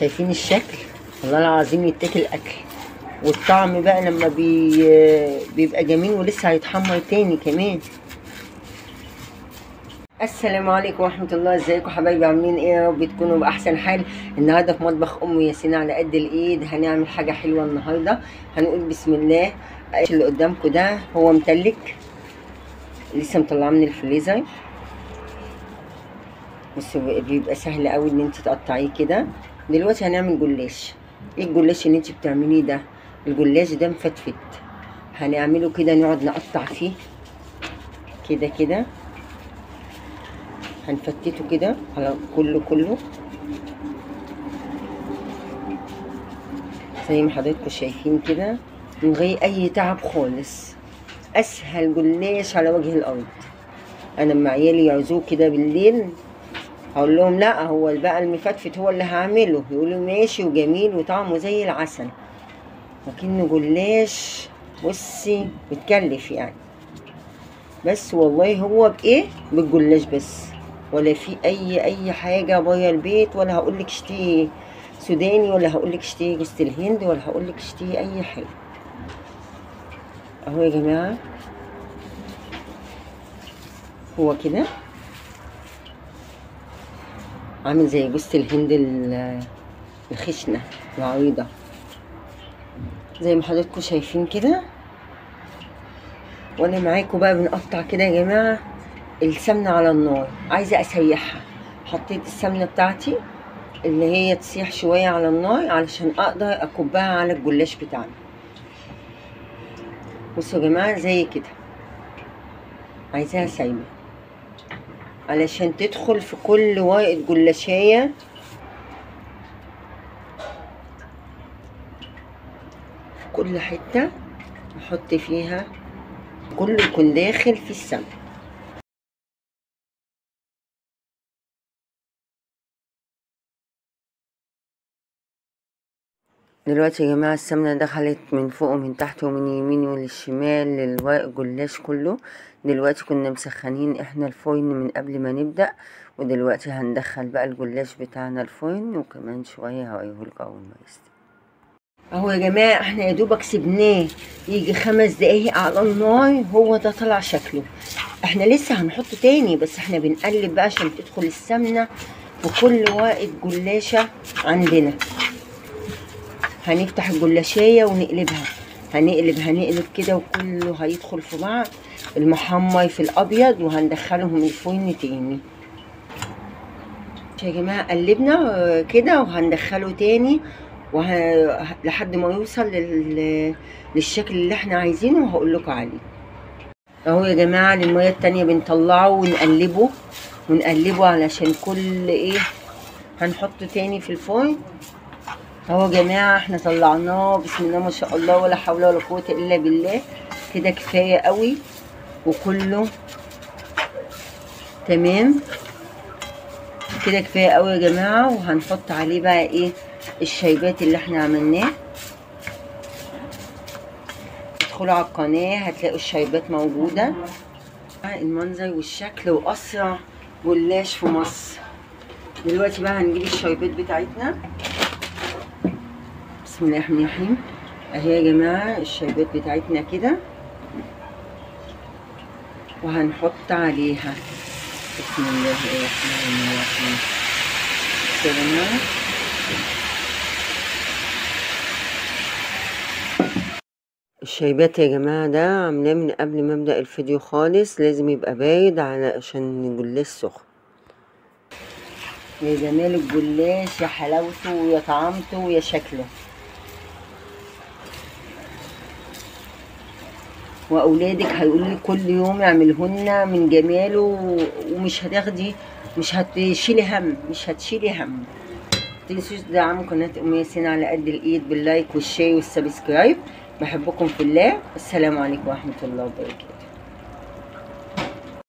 شايفين الشكل؟ والله العظيم يتاكل اكل. والطعم بقى لما بيبقى جميل ولسه هيتحمر تاني كمان. السلام عليكم ورحمه الله. ازيكم حبايبي؟ عاملين ايه؟ يا رب تكونوا باحسن حال. النهارده في مطبخ ام ياسين على قد الايد. هنعمل حاجه حلوه النهارده. هنقول بسم الله. اللي قدامكم ده هو متلك، لسه مطلعاه من الفريزر. بصوا بيبقى سهل قوي ان انت تقطعيه كده. دلوقتي هنعمل جلاش. ايه الجلاش اللي انت بتعمليه ده؟ الجلاش ده مفتفت، هنعمله كده، نقعد نقطع فيه كده كده، هنفتته كده على كله زي ما حضراتكم شايفين كده، من غير اي تعب خالص. اسهل جلاش على وجه الارض. انا لما عيالي يعوزوه كده بالليل هقول لهم لا، هو بقى المفتفت هو اللي هعمله، يقولوا ماشي وجميل وطعمه زي العسل، لكنه جلاش بصي متكلف يعني. بس والله هو بايه؟ بالجلاش بس، ولا في اي حاجه بره البيت، ولا هقولك اشتري سوداني، ولا هقولك اشتري جوز الهند، ولا هقولك اشتري اي حاجه. اهو يا جماعه هو كده عامل زي جوز الهند الخشنه العريضه زي ما حضراتكم شايفين كده. وانا معاكم بقى بنقطع كده يا جماعه. السمنه على النار، عايزه اسيحها. حطيت السمنه بتاعتي اللي هي تسيح شويه على النار علشان اقدر اكبها على الجلاش بتاعنا. بصوا يا جماعه زي كده، عايزاها سايبه علشان تدخل في كل ورقه جلاشيه، في كل حته نحط فيها، كله يكون داخل في السمنه. دلوقتي يا جماعه السمنه دخلت من فوق ومن تحت ومن يمين والشمال للورق الجلاش كله. دلوقتي كنا مسخنين احنا الفرن من قبل ما نبدا، ودلوقتي هندخل بقى الجلاش بتاعنا الفرن، وكمان شويه هوريهولكوا اول ما يستوي. اهو يا جماعه احنا يا دوبك سيبناه يجي 5 دقايق على النار، هو ده طلع شكله. احنا لسه هنحطه تاني، بس احنا بنقلب بقى عشان تدخل السمنه في كل ورقه جلاشه عندنا. هنفتح الجلاشية ونقلبها، هنقلب كده، وكله هيدخل في بعض، المحمر في الابيض، وهندخلهم الفرن تاني. يا جماعه قلبنا كده وهندخله تاني لحد ما يوصل للشكل اللي احنا عايزينه، وهقول لكم عليه. اهو يا جماعه للميه التانيه بنطلعه ونقلبه علشان كل ايه هنحطه تاني في الفرن. اهو يا جماعه احنا طلعناه، بسم الله ما شاء الله، ولا حول ولا قوه الا بالله. كده كفايه قوي وكله تمام كده، كفايه قوي يا جماعه. وهنحط عليه بقى ايه؟ الشايبات اللي احنا عملناه. ادخلوا على القناه هتلاقوا الشايبات موجوده. المنظر والشكل، واسرع جلاش في مصر. دلوقتي بقى هنجيب الشايبات بتاعتنا. بسم الله الرحمن الرحيم. اهي يا جماعه الشايبات بتاعتنا كده، وهنحط عليها بسم الله الرحمن الرحيم يا جماعه. الشايبات يا جماعه ده عاملاه من قبل ما ابدا الفيديو خالص، لازم يبقى بارد علشان الجلاش سخن. يا جمال الجلاش، يا حلاوته، ويا طعامته، ويا شكله. واولادك هيقولوا لي كل يوم اعملهن من جماله، ومش هتاخدي، مش هتشيلي هم. متنسوش تدعموا قناه ام ياسين على قد الايد باللايك والشير والسبسكرايب. بحبكم في الله. السلام عليكم ورحمه الله وبركاته.